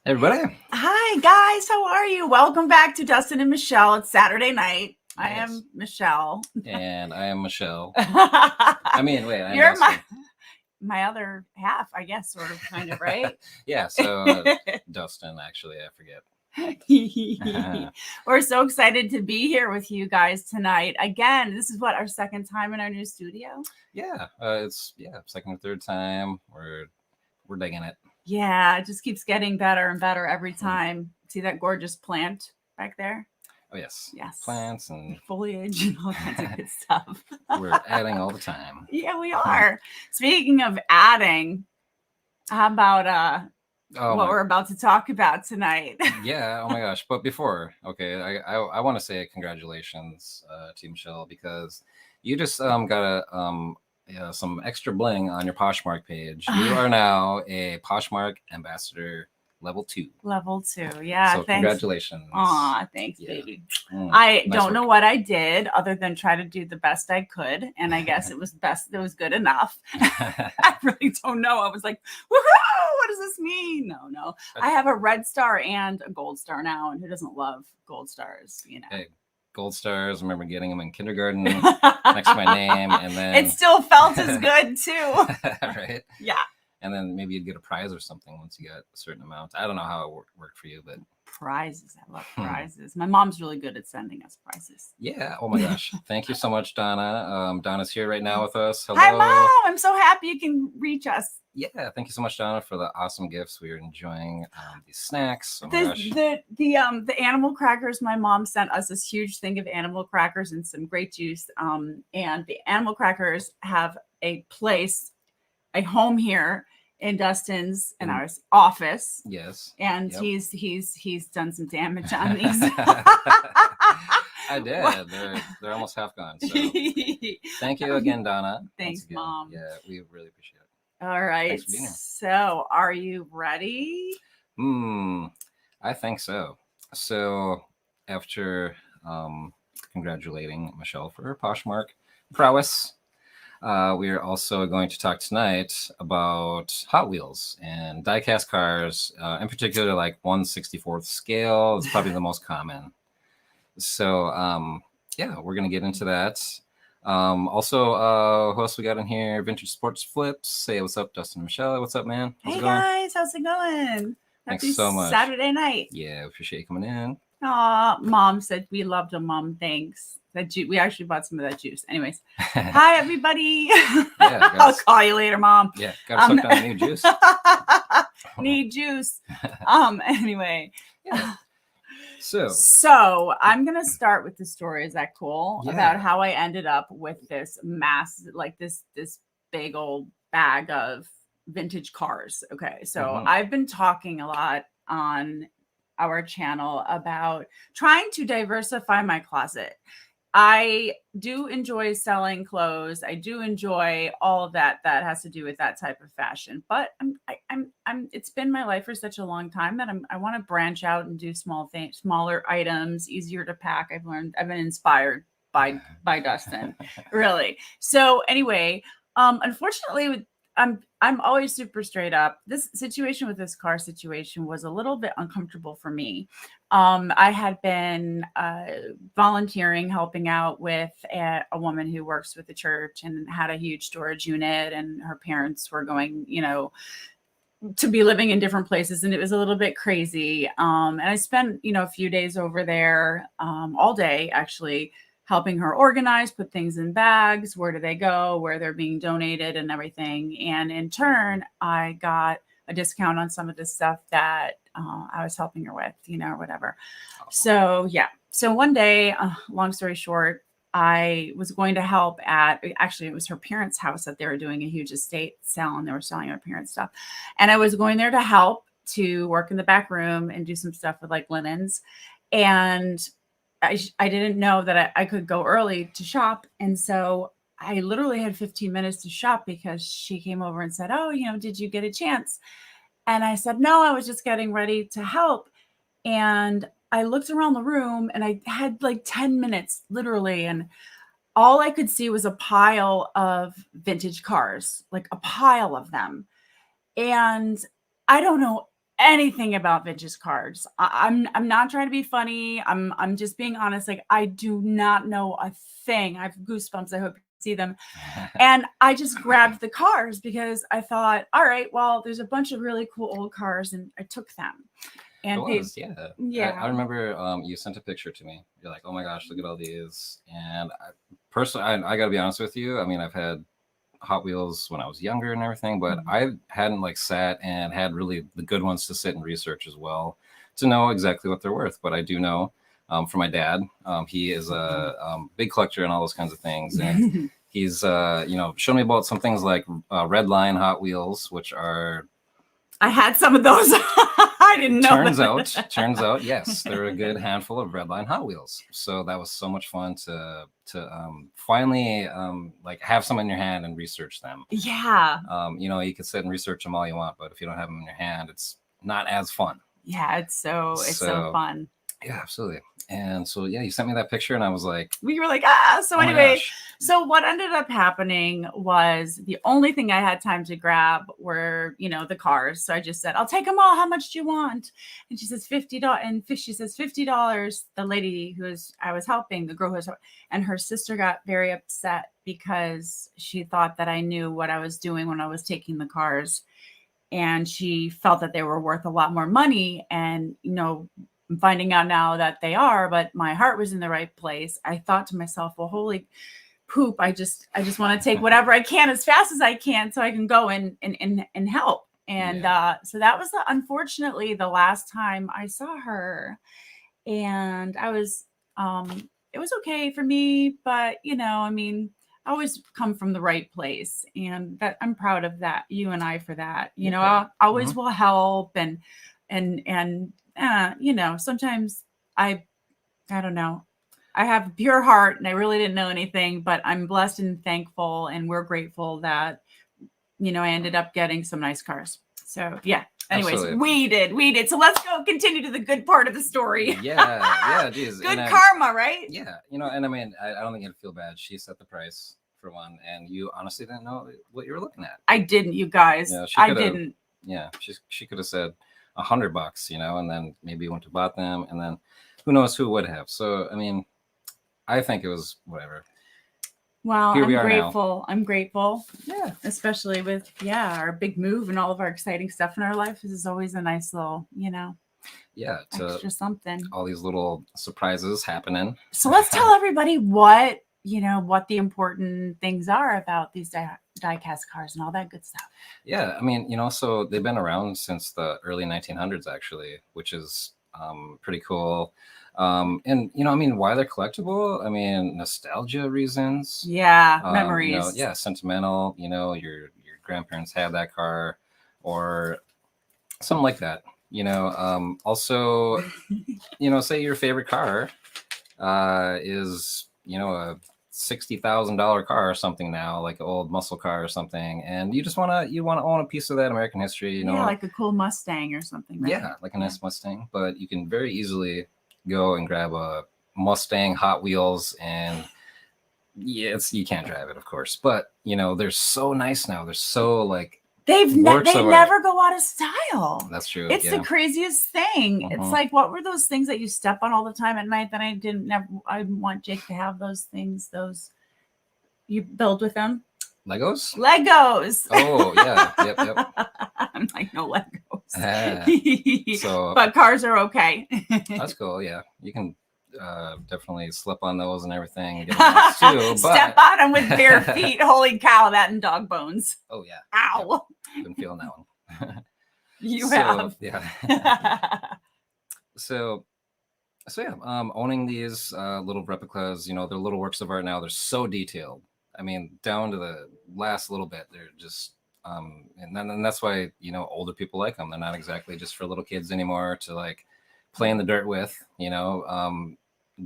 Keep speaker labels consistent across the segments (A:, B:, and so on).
A: Everybody.
B: Hi, guys. How are you? Welcome back to Dustin and Michelle. It's Saturday night. I
A: Yes.
B: am Michelle.
A: And I am Michelle.
B: I'm You're
A: Dustin.
B: my other half, I guess, sort of, kind of, right?
A: Yeah, so Dustin, actually, I forget.
B: We're so excited to be here with you guys tonight. Again, this is our second time in our new studio.
A: Yeah, it's second or third time. We're digging it.
B: Yeah, it just keeps getting better and better every time. See that gorgeous plant back there?
A: Oh yes.
B: Yes.
A: Plants and
B: foliage and all kinds of good stuff.
A: We're adding all the time.
B: Yeah, we are. Speaking of adding, how about what we're about to talk about tonight?
A: Yeah, oh my gosh. But before, okay, I want to say congratulations to Michelle, because you just got some extra bling on your Poshmark page. You are now a Poshmark ambassador level 2.
B: Level 2, yeah.
A: So
B: thanks.
A: Congratulations.
B: Aw, thanks, baby. I don't know what I did other than try to do the best I could, and I guess it was best. It was good enough. I really don't know. I was like, woohoo! What does this mean? No. I have a red star and a gold star now, and who doesn't love gold stars?
A: Hey, gold stars. I remember getting them in kindergarten next to my name, and then
B: it still felt as good too.
A: Right?
B: Yeah.
A: And then maybe you'd get a prize or something once you got a certain amount. I don't know how it worked for you, but
B: prizes. I love prizes. My mom's really good at sending us prizes.
A: Yeah. Oh my gosh. Thank you so much, Donna. Donna's here right now with us. Hello.
B: Hi, Mom. I'm so happy you can reach us.
A: Yeah. Thank you so much, Donna, for the awesome gifts. We are enjoying these snacks. Oh
B: my gosh. The animal crackers. My mom sent us this huge thing of animal crackers and some grape juice. And the animal crackers have a home here in Dustin's in our office.
A: Yes.
B: And he's done some damage on these.
A: I did. They're almost half gone. So thank you again, Donna.
B: Thanks, Mom.
A: Yeah, we really appreciate it.
B: All right. So are you ready?
A: I think so. So after congratulating Michelle for her Poshmark prowess, we are also going to talk tonight about Hot Wheels and die-cast cars, in particular, like 1/64th scale is probably the most common. So, yeah, we're going to get into that. Also, who else we got in here? Vintage Sports Flips. Say what's up, Dustin and Michelle. What's up, man?
B: How's it going? Guys, how's it going?
A: Thanks so much.
B: Saturday night.
A: Yeah, appreciate you coming in.
B: Aw, Mom said we loved them, Mom. Thanks. We actually bought some of that juice. Anyways, hi everybody. Yeah, I'll call you later, Mom.
A: Yeah, gotta suck down the new juice.
B: Need juice. Anyway.
A: Yeah.
B: So I'm gonna start with the story. Is that cool? Yeah. About how I ended up with this this big old bag of vintage cars. Okay, so I've been talking a lot on our channel about trying to diversify my closet. I do enjoy selling clothes. I do enjoy all of that has to do with that type of fashion. But it's been my life for such a long time that I want to branch out and do smaller items, easier to pack. I've been inspired by Dustin, really. So anyway, unfortunately, I'm always super straight up. This situation with this car situation was a little bit uncomfortable for me. I had been volunteering, helping out with a woman who works with the church and had a huge storage unit, and her parents were going, to be living in different places, and it was a little bit crazy. And I spent, a few days over there, all day actually, helping her organize, put things in bags, where do they go, where they're being donated and everything. And in turn, I got a discount on some of the stuff that I was helping her with, or whatever. Oh. So yeah. So one day, long story short, I was going to help actually it was her parents' house that they were doing a huge estate sale, and they were selling her parents' stuff. And I was going there to help, to work in the back room and do some stuff with like linens. And I didn't know that I could go early to shop. And so I literally had 15 minutes to shop because she came over and said, oh, did you get a chance? And I said, no, I was just getting ready to help. And I looked around the room and I had like 10 minutes literally. And all I could see was a pile of vintage cars, like a pile of them. And I don't know anything about vintage cars. I'm not trying to be funny. I'm just being honest. Like, I do not know a thing. I have goosebumps. I hope you see them. And I just grabbed the cars because I thought, all right, well, there's a bunch of really cool old cars, and I took them. And
A: yeah. I remember you sent a picture to me. You're like, oh my gosh, look at all these. And personally, I got to be honest with you. I mean, I've had Hot Wheels when I was younger and everything, but I hadn't like sat and had really the good ones to sit and research as well to know exactly what they're worth. But I do know from my dad, he is a big collector and all those kinds of things. And he's, shown me about some things like Red Line Hot Wheels, which are...
B: I had some of those. I didn't know.
A: Turns out, yes, they're a good handful of Red Line Hot Wheels. So that was so much fun to finally like have some in your hand and research them.
B: Yeah.
A: You can sit and research them all you want, but if you don't have them in your hand, it's not as fun.
B: Yeah, it's so fun.
A: Yeah, absolutely. And so, yeah, you sent me that picture and I was like...
B: We were like, So anyway, so what ended up happening was the only thing I had time to grab were, the cars. So I just said, I'll take them all. How much do you want? And she says $50. And she says $50. The lady I was helping, the girl who was, and her sister got very upset because she thought that I knew what I was doing when I was taking the cars. And she felt that they were worth a lot more money. And, I'm finding out now that they are, but my heart was in the right place. I thought to myself, well, holy poop. I just want to take whatever I can as fast as I can so I can go and help. And so that was unfortunately the last time I saw her. And I was, it was okay for me, but I always come from the right place, and that I'm proud of that. You and I for that, I always will help and sometimes I don't know. I have a pure heart and I really didn't know anything, but I'm blessed and thankful, and we're grateful that, I ended up getting some nice cars. So yeah. Anyways, absolutely. we did. So let's go continue to the good part of the story.
A: Yeah. Geez.
B: Good karma, right?
A: Yeah. And I mean, I don't think you'd feel bad. She set the price for one, and you honestly didn't know what you were looking at.
B: I didn't, you guys. I didn't.
A: Yeah. She could have said $100, and then maybe went to bought them, and then who knows who would have. So, I mean, I think it was whatever.
B: Well, I'm grateful. I'm grateful. Yeah. Especially with, our big move and all of our exciting stuff in our life. This is always a nice little, extra something.
A: All these little surprises happening.
B: So let's tell everybody what the important things are about these die-cast cars and all that good stuff.
A: Yeah. I mean, so they've been around since the early 1900s, actually, which is pretty cool. And why they're collectible? I mean, nostalgia reasons.
B: Yeah, memories.
A: Sentimental. Your grandparents had that car, or something like that. Also, say your favorite car is a $60,000 car or something now, like an old muscle car or something, and you want to own a piece of that American history.
B: Like a cool Mustang or something. Right?
A: Yeah, like a nice Mustang. But you can very easily go and grab a Mustang Hot Wheels, and you can't drive it, of course, but they're so nice now. They're so like
B: they never go out of style.
A: That's true.
B: It's the craziest thing. It's like, what were those things that you step on all the time at night that I want Jake to have those things, you build with them?
A: Legos.
B: Oh
A: yeah. Yep.
B: I'm like, no Legos. But cars are okay.
A: That's cool. Yeah, you can definitely slip on those and everything. Get them too,
B: Step on them with bare feet. Holy cow, that and dog bones.
A: Oh yeah.
B: Ow.
A: Yep. Been feeling that one.
B: You have.
A: Yeah. So yeah, owning these little replicas, they're little works of art now. They're so detailed. I mean, down to the last little bit. They're just, and that's why, older people like them. They're not exactly just for little kids anymore to like play in the dirt with,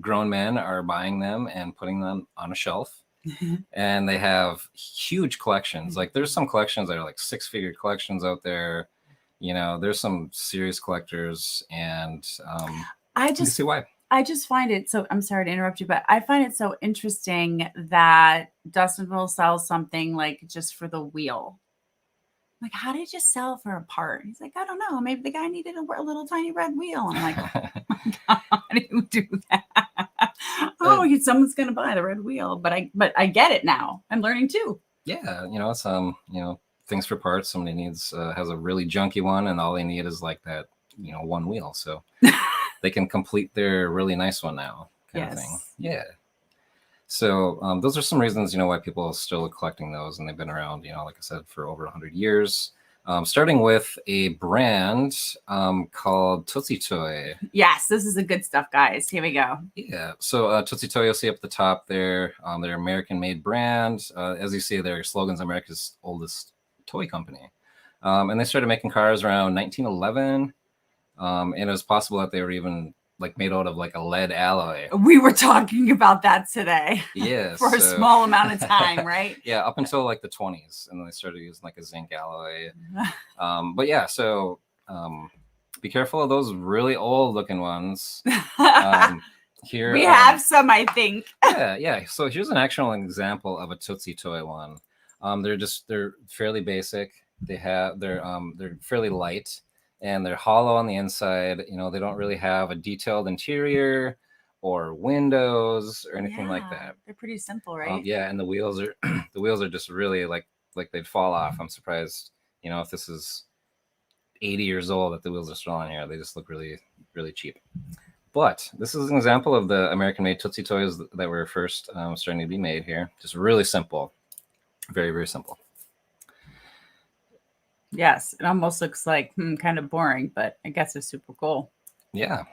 A: grown men are buying them and putting them on a shelf. And they have huge collections. Like there's some collections that are like 6-figure collections out there. There's some serious collectors, and I just see why.
B: I just find it so, I'm sorry to interrupt you, but I find it so interesting that Dustin will sell something like just for the wheel. Like, how did you sell for a part? He's like, I don't know. Maybe the guy needed a little tiny red wheel. I'm like, oh my God, how do you do that? Someone's gonna buy the red wheel, but I get it now. I'm learning too.
A: Yeah, it's things for parts. Somebody needs has a really junky one, and all they need is like that one wheel, so they can complete their really nice one now, kind of thing. Yeah. So those are some reasons, why people are still collecting those, and they've been around, like I said, for over 100 years. Starting with a brand called Tootsietoy.
B: Yes, this is the good stuff, guys. Here we go.
A: Yeah, so Tootsietoy, you'll see up the top there, they're American-made brand. As you see, their slogan's America's oldest toy company. And they started making cars around 1911, and it was possible that they were even like made out of like a lead alloy.
B: We were talking about that today.
A: Yes.
B: For a small amount of time, right?
A: Yeah, up until like the 20s, and then they started using like a zinc alloy. But yeah, so be careful of those really old looking ones. Here
B: we have some, I think.
A: Yeah. So here's an actual example of a Tootsietoy one. They're fairly basic. They're fairly light, and they're hollow on the inside. They don't really have a detailed interior or windows or anything like that.
B: They're pretty simple, right?
A: Yeah, and the wheels are just really like they'd fall off. I'm surprised, if this is 80 years old, that the wheels are still on here. They just look really, really cheap. But this is an example of the American-made Tootsietoys that were first starting to be made here. Just really simple. Very, very simple.
B: Yes, it almost looks like kind of boring, but I guess it's super cool.
A: Yeah.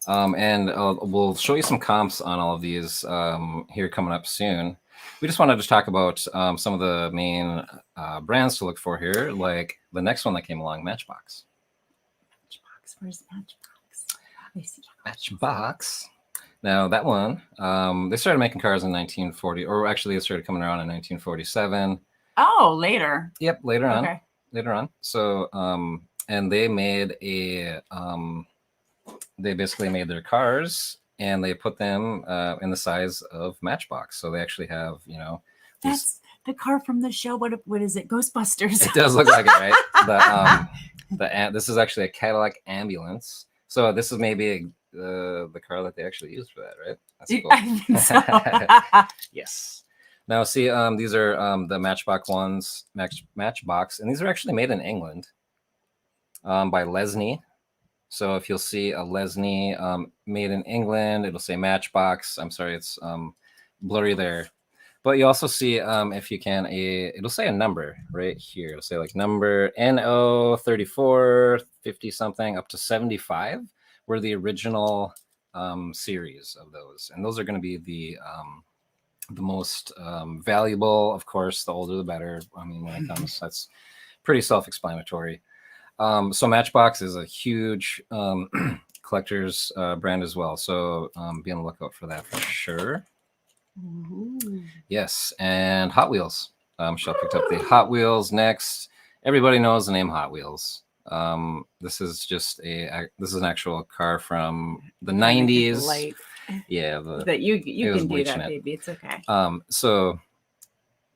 A: And we'll show you some comps on all of these here coming up soon. We just wanted to talk about some of the main brands to look for here, like the next one that came along, Matchbox.
B: Where's Matchbox?
A: Matchbox. Now that one, they started making cars in 1940, or actually they started coming around in 1947.
B: Oh, later.
A: Yep, later on. Okay. Later on. So, and they made they basically made their cars, and they put them in the size of Matchbox. So they actually have,
B: that's the car from the show. What is it? Ghostbusters.
A: It does look like it, right? This is actually a Cadillac ambulance. So this is maybe the car that they actually used for that, right? That's cool.
B: I think so.
A: Yes. Now, see, these are the Matchbox ones, Matchbox, and these are actually made in England by Lesney. So if you'll see a Lesney made in England, it'll say Matchbox. I'm sorry, it's blurry there. But you also see, if you can, it'll say a number right here. It'll say like number NO 34, 50 something, up to 75 were the original series of those. And those are going to be the most valuable. Of course, the older the better. I mean, when it comes, that's pretty self-explanatory. So Matchbox is a huge collector's brand as well. So be on the lookout for that for sure. Ooh. Yes, and Hot Wheels. Michelle picked up the Hot Wheels next. Everybody knows the name Hot Wheels. This is just this is an actual car from the 90s. Yeah,
B: that you can do that, baby. It's okay.
A: So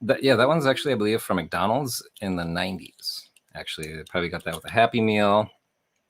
A: that one's actually, I believe, from McDonald's in the 90s. Actually, they probably got that with a Happy Meal.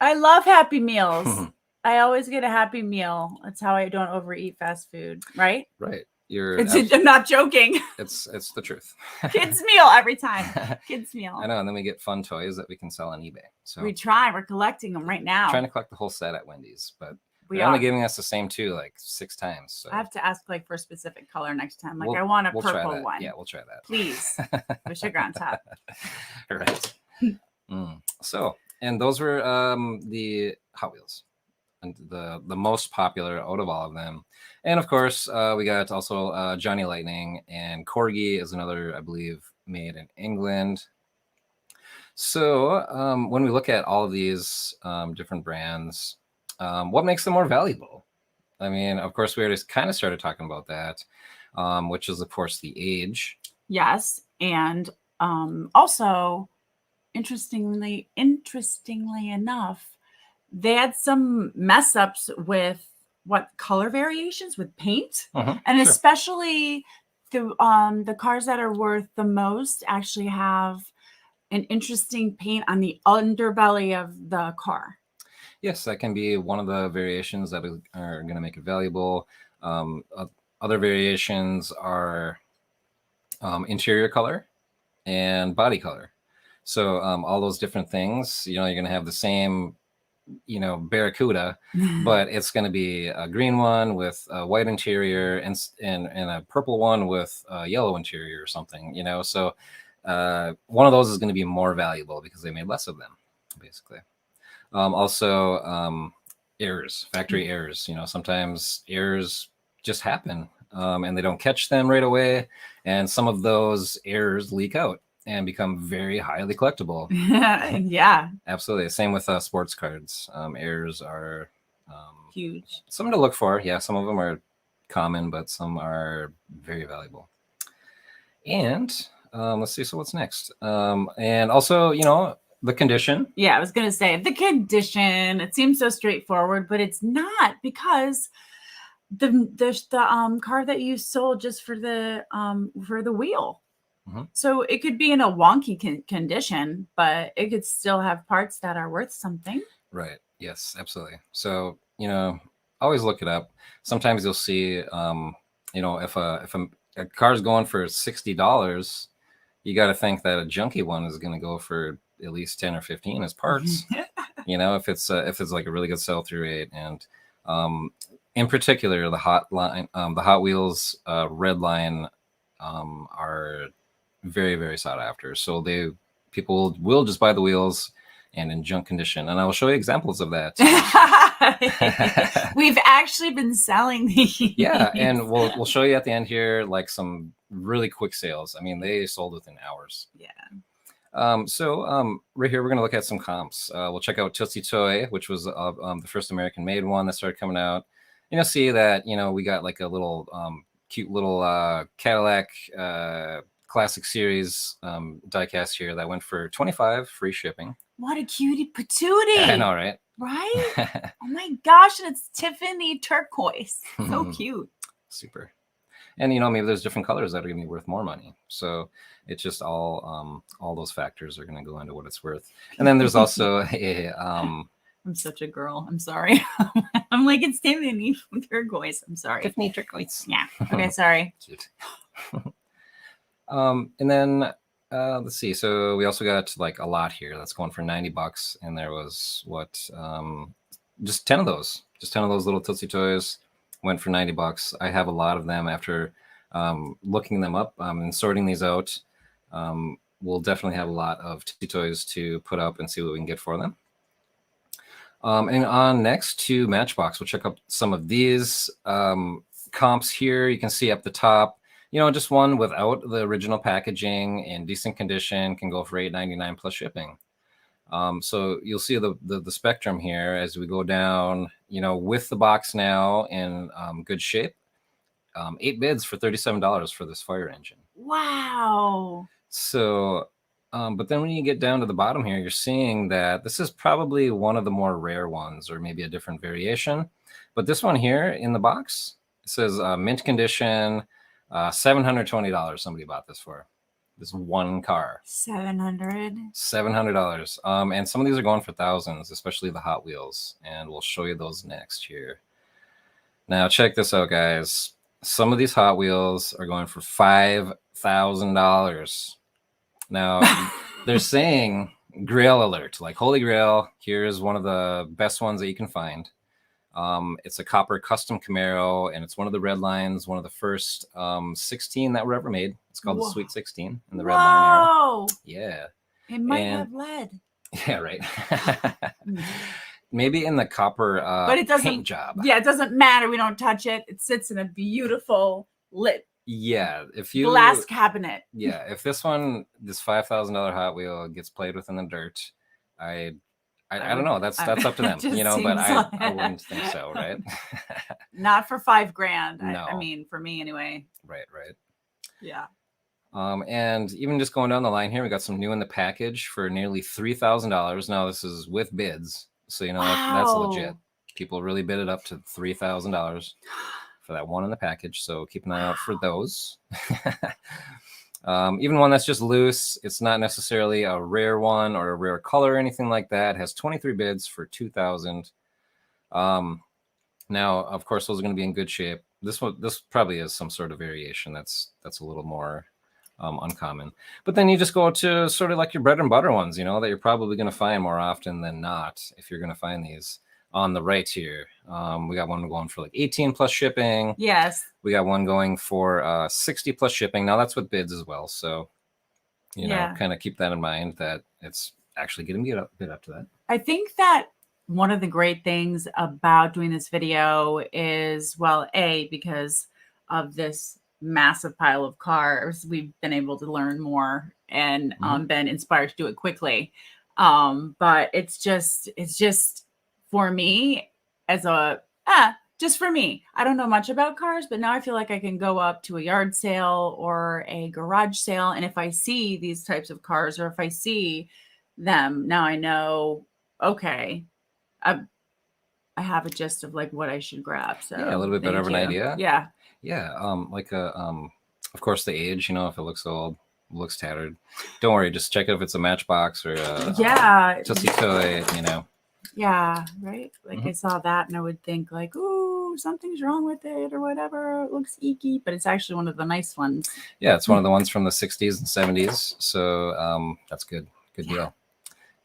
B: I love Happy Meals. I always get a Happy Meal. That's how I don't overeat fast food, right?
A: Right.
B: I'm not joking.
A: It's the truth.
B: Kids meal every time. Kids meal.
A: I know, and then we get fun toys that we can sell on eBay. So
B: we're collecting them right now.
A: Trying to collect the whole set at Wendy's, but they're only giving us the same two like 6 times. So
B: I have to ask for a specific color next time. I want a purple one.
A: Yeah, we'll try that.
B: Please. With sugar on top.
A: Right. So, and those were the Hot Wheels, and the most popular out of all of them. And of course, we got also Johnny Lightning, and Corgi is another, I believe, made in England. So when we look at all of these different brands, what makes them more valuable? I mean, of course, we already kind of started talking about that, which is, of course, the age.
B: Yes, and also, interestingly enough, they had some mess ups with color variations with paint, and especially the cars that are worth the most actually have an interesting paint on the underbelly of the car.
A: Yes, that can be one of the variations that are going to make it valuable. Other variations are interior color and body color. So all those different things, you're going to have the same, Barracuda, but it's going to be a green one with a white interior and a purple one with a yellow interior or something, So one of those is going to be more valuable because they made less of them, basically. Also, errors, factory errors. Sometimes errors just happen and they don't catch them right away. And some of those errors leak out and become very highly collectible.
B: Yeah.
A: Absolutely. Same with sports cards. Errors are
B: huge.
A: Something to look for. Yeah, some of them are common, but some are very valuable. And let's see. So what's next? And also, the condition.
B: Yeah, I was going to say the condition. It seems so straightforward, but it's not, because the car that you sold just for the wheel. Mm-hmm. So it could be in a wonky condition, but it could still have parts that are worth something.
A: Right. Yes, absolutely. So, always look it up. Sometimes you'll see, if a car's going for $60, you got to think that a junky one is going to go for at least 10 or 15 as parts. If it's like a really good sell-through rate. And in particular, the Hot Wheels red line are very, very sought after. So people will just buy the wheels and in junk condition, and I will show you examples of that.
B: We've actually been selling these.
A: Yeah, and we'll show you at the end here like some really quick sales. I mean, they sold within hours.
B: Yeah.
A: So right here we're gonna look at some comps. We'll check out Tootsietoy, which was the first American-made one that started coming out. And you'll see that we got like a little cute little Cadillac Classic Series diecast here that went for $25, free shipping.
B: What a cutie patootie!
A: I know, right?
B: Right? Oh my gosh, and it's Tiffany turquoise. So cute.
A: Super. And maybe there's different colors that are going to be worth more money. So it's just all those factors are going to go into what it's worth. And then there's also a
B: I'm such a girl. I'm sorry. I'm like, it's Tiffany turquoise. I'm sorry.
A: Tiffany turquoise.
B: Yeah. Okay, sorry.
A: Cute. And then let's see. So we also got like a lot here that's going for $90, and there was just 10 of those. Just 10 of those little Tootsie Toys went for $90. I have a lot of them. After looking them up and sorting these out, we'll definitely have a lot of Tootsie Toys to put up and see what we can get for them. And on next to Matchbox, we'll check out some of these comps here. You can see up the top, just one without the original packaging in decent condition can go for $8.99 plus shipping. So you'll see the spectrum here as we go down, with the box now in good shape. 8 bids for $37 for this fire engine.
B: Wow.
A: So, but then when you get down to the bottom here, you're seeing that this is probably one of the more rare ones, or maybe a different variation. But this one here in the box, it says mint condition, $720. Somebody bought this for this one car. $700. And some of these are going for thousands, especially the Hot Wheels, and we'll show you those next here. Now check this out, guys. Some of these Hot Wheels are going for $5,000. Now they're saying Grail alert, like Holy Grail. Here's one of the best ones that you can find. It's a copper custom Camaro, and it's one of the red lines, one of the first 16 that were ever made. It's called the Sweet 16 in the red line era. Yeah.
B: It might have lead.
A: Yeah, right. Maybe in the copper
B: but it doesn't,
A: paint job.
B: Yeah, it doesn't matter. We don't touch it. It sits in a beautiful lit glass cabinet.
A: Yeah, if this $5,000 Hot Wheel gets played with in the dirt, I don't know. That's up to them, but I wouldn't think so, right?
B: Not for $5,000.
A: No.
B: I mean, for me anyway.
A: Right.
B: Yeah.
A: And even just going down the line here, we got some new in the package for nearly $3,000. Now this is with bids, so that's legit. People really bid it up to $3,000 for that one in the package. So keep an eye out for those. Even one that's just loose, it's not necessarily a rare one or a rare color or anything like that. It has 23 bids for $2,000. Now, of course, those are going to be in good shape. This probably is some sort of variation that's a little more uncommon. But then you just go to sort of like your bread and butter ones, you know, that you're probably going to find more often than not if you're going to find these. On the right here, we got one going for like 18 plus shipping.
B: Yes.
A: We got one going for 60 plus shipping. Now that's with bids as well. So, you know, kind of keep that in mind that it's actually getting a bit up to that.
B: I think that one of the great things about doing this video is, well, because of this massive pile of cars, we've been able to learn more and been inspired to do it quickly. But it's just for me as just for me. I don't know much about cars, but now I feel like I can go up to a yard sale or a garage sale. And if I see these types of cars, or if I see them, now I know, okay, I have a gist of like what I should grab. So
A: yeah, a little bit better of an idea.
B: Yeah.
A: Yeah. Of course, the age, you know, if it looks old, looks tattered, don't worry. Just check if it's a Matchbox or a Tootsietoy, you know.
B: Yeah, right. Like I saw that and I would think like, ooh, something's wrong with it or whatever. It looks eeky, but it's actually one of the nice ones.
A: Yeah, it's one of the ones from the 60s and 70s. So that's good. Good deal.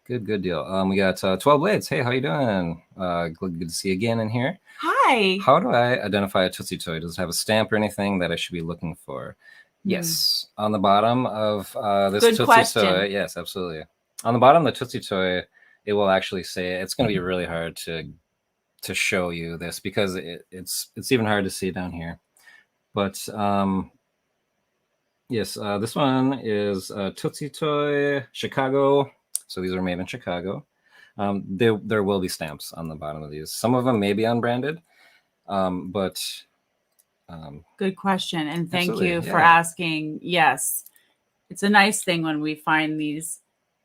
A: Good deal. We got 12 Blades. Hey, how you doing? Good to see you again in here.
B: Hi.
A: How do I identify a Tootsietoy? Does it have a stamp or anything that I should be looking for? Yes. On the bottom of this Tootsietoy. Yes, absolutely. On the bottom of the Tootsietoy, it will actually say, it's going to be really hard to show you this because it's even hard to see down here. But yes, this one is Tootsietoy Chicago. So these are made in Chicago. There will be stamps on the bottom of these. Some of them may be unbranded, but
B: good question, and thank you for asking. Yes, it's a nice thing when we find these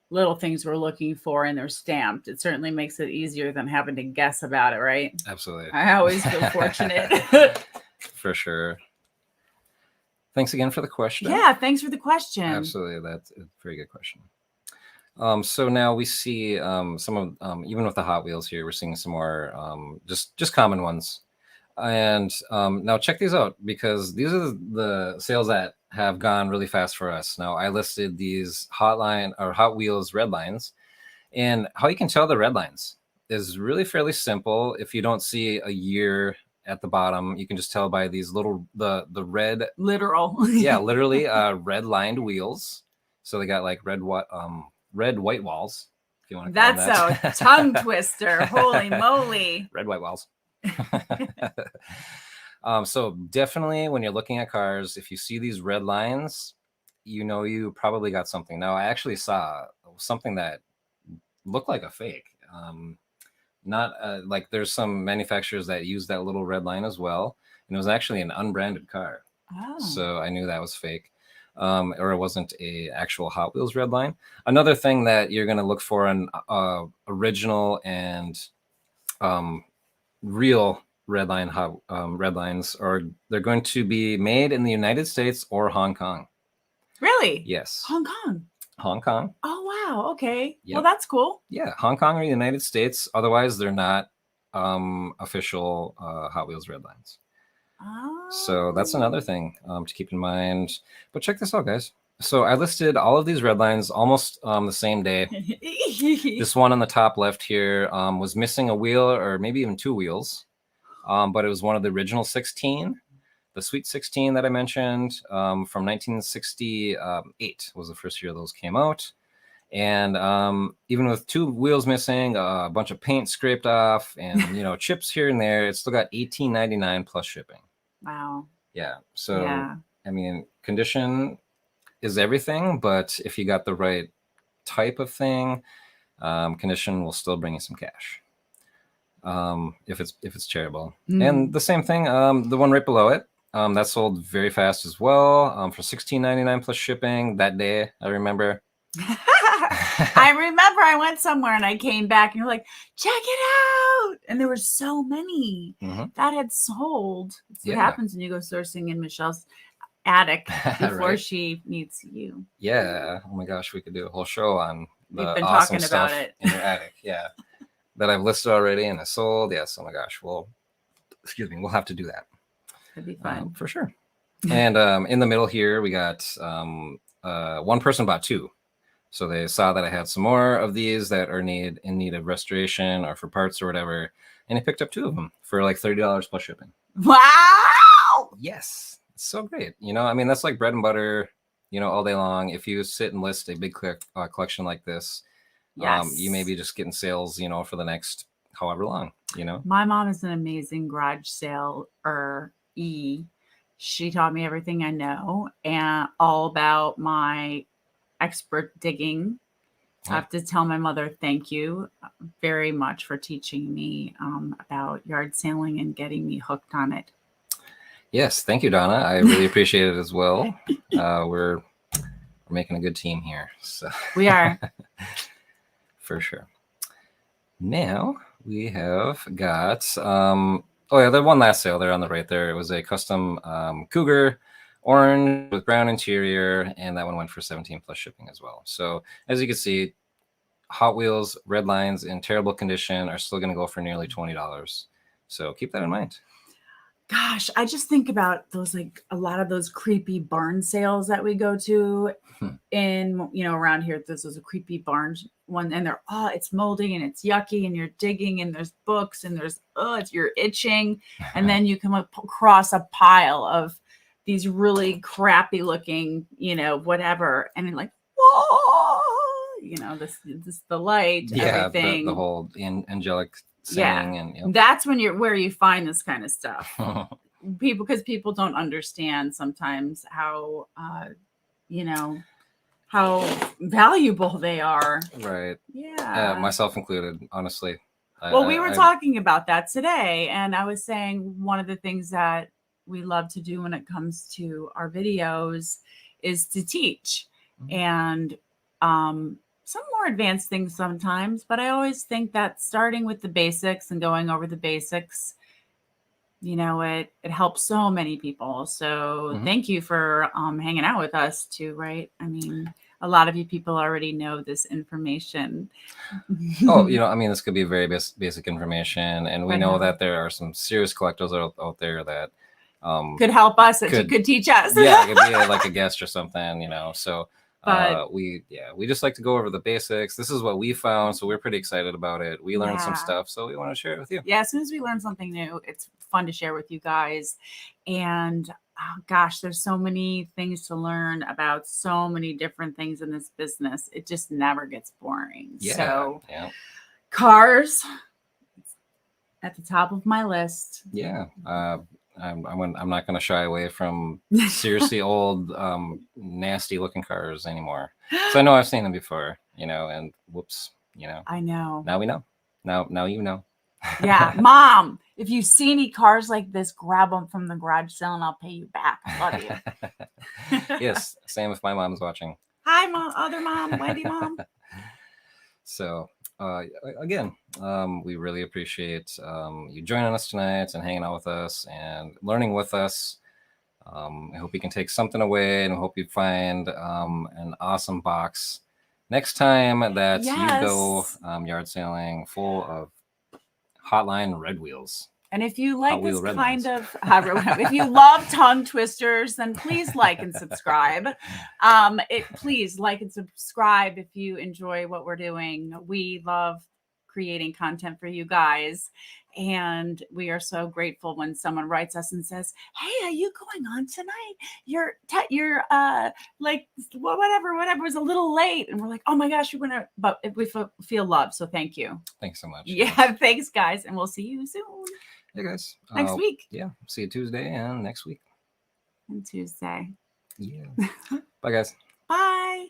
B: little things we're looking for and they're stamped. It certainly makes it easier than having to guess about it, right?
A: Absolutely.
B: I always feel fortunate.
A: For sure. Thanks again for the question.
B: Yeah, thanks for the question.
A: Absolutely. That's a very good question. So now we see some of, even with the Hot Wheels here, we're seeing some more just common ones. And now check these out, because these are the sales that have gone really fast for us. Now I listed these Hot Wheels red lines, and how you can tell the red lines is really fairly simple. If you don't see a year at the bottom, you can just tell by these little, the red, literally red lined wheels. So they got like red white walls. If you want to call
B: that. That's a tongue twister. Holy moly.
A: Red white walls. So definitely when you're looking at cars, if you see these red lines, you know you probably got something. Now I actually saw something that looked like a fake. Not like there's some manufacturers that use that little red line as well, and it was actually an unbranded car. So I knew that was fake. Or it wasn't a actual Hot Wheels red line. Another thing that you're going to look for in original and real red lines are they're going to be made in the United States or Hong Kong.
B: Really?
A: Yes.
B: Hong Kong.
A: Hong Kong.
B: Oh wow. Okay. Yep. Well, that's cool.
A: Yeah, Hong Kong or the United States. Otherwise, they're not official Hot Wheels red lines. So that's another thing to keep in mind. But check this out, guys. So I listed all of these red lines almost the same day. This one on the top left here was missing a wheel, or maybe even two wheels. But it was one of the original 16. The Sweet 16 that I mentioned from 1968 was the first year those came out. And even with two wheels missing, a bunch of paint scraped off, and chips here and there, it's still got $18.99 plus shipping.
B: Wow.
A: Yeah. So I mean, condition is everything, but if you got the right type of thing, condition will still bring you some cash. If it's charitable. And the same thing, the one right below it, that sold very fast as well, for $16.99 plus shipping that day. I remember.
B: I remember I went somewhere and I came back and you're like, check it out. And there were so many that had sold. That's what happens when you go sourcing in Michelle's. attic before
A: Right?
B: she meets you.
A: Yeah. Oh my gosh, we could do a whole show on
B: We've
A: the
B: been
A: awesome
B: talking about
A: stuff
B: it.
A: in your attic. Yeah. That I've listed already and is sold. Yes. Oh my gosh. Well, excuse me. We'll have to do that.
B: That'd be fun.
A: For sure. And in the middle here, we got one person bought two. So they saw that I had some more of these that are in need of restoration or for parts or whatever. And they picked up two of them for like $30 plus shipping.
B: Wow.
A: Yes. It's so great. You know, I mean, that's like bread and butter, you know, all day long. If you sit and list a big collection like this,
B: Yes.
A: You may be just getting sales, you know, for the next however long, you know.
B: My mom is an amazing garage sale She taught me everything I know and all about my expert digging. I have to tell my mother thank you very much for teaching me about yard sailing and getting me hooked on it.
A: Yes, thank you, Donna. I really appreciate it as well. We're making a good team here, so
B: we are.
A: For sure. Now we have got oh yeah, the one last sale there on the right there. It was a custom Cougar orange with brown interior, and that one went for 17 plus shipping as well. So as you can see, Hot Wheels red lines in terrible condition are still going to go for nearly $20. So keep that in mind.
B: Gosh, I just think about those, like a lot of those creepy barn sales that we go to in, you know, around here. This is a creepy barn one, and they're it's moldy and it's yucky, and you're digging, and there's books, and there's you're itching, and then you come across a pile of these really crappy looking, you know, whatever, and you're like, whoa, you know, this the light, everything,
A: the whole angelic singing, and
B: yep. That's when where you find this kind of stuff. Because people don't understand sometimes how you know, how valuable they are.
A: Right.
B: Yeah.
A: Myself included, honestly.
B: Well, we were talking about that today, and I was saying one of the things that we love to do when it comes to our videos is to teach. And some more advanced things sometimes, but I always think that starting with the basics and going over the basics, you know, it helps so many people. So thank you for hanging out with us too, right? I mean, a lot of you people already know this information.
A: Oh, you know, I mean, this could be very basic information, and we know that there are some serious collectors out there that
B: could help us, that you could teach us.
A: Yeah, it could be like a guest or something, you know. So we just like to go over the basics. This is what we found, so we're pretty excited about it. We learned some stuff, so we want to share it with you.
B: Yeah, as soon as we learn something new, it's fun to share with you guys. And oh gosh, there's so many things to learn about so many different things in this business. It just never gets boring.
A: Yeah,
B: so cars at the top of my list.
A: Yeah. I'm not going to shy away from seriously old, nasty looking cars anymore. So I know I've seen them before, you know, and whoops, you know.
B: I know.
A: Now we know. Now you know.
B: Yeah, Mom, if you see any cars like this, grab them from the garage sale and I'll pay you back. I love you.
A: Yes, same if my mom's watching.
B: Hi, Mom, other mom, Wendy mom.
A: So again, we really appreciate you joining us tonight and hanging out with us and learning with us. I hope you can take something away, and I hope you find an awesome box next time that you go yard sailing full of Hotline Red Wheels.
B: And if you like this kind of, if you love tongue twisters, then please like and subscribe. Please like and subscribe if you enjoy what we're doing. We love creating content for you guys. And we are so grateful when someone writes us and says, "Hey, are you going on tonight? You're like whatever was a little late." And we're like, "Oh my gosh, you're gonna," but we feel love. So thank you.
A: Thanks so much.
B: Yeah, thanks guys. And we'll see you soon.
A: Hey guys.
B: Next week.
A: Yeah. See you Tuesday and next week.
B: And Tuesday.
A: Yeah. Bye guys.
B: Bye.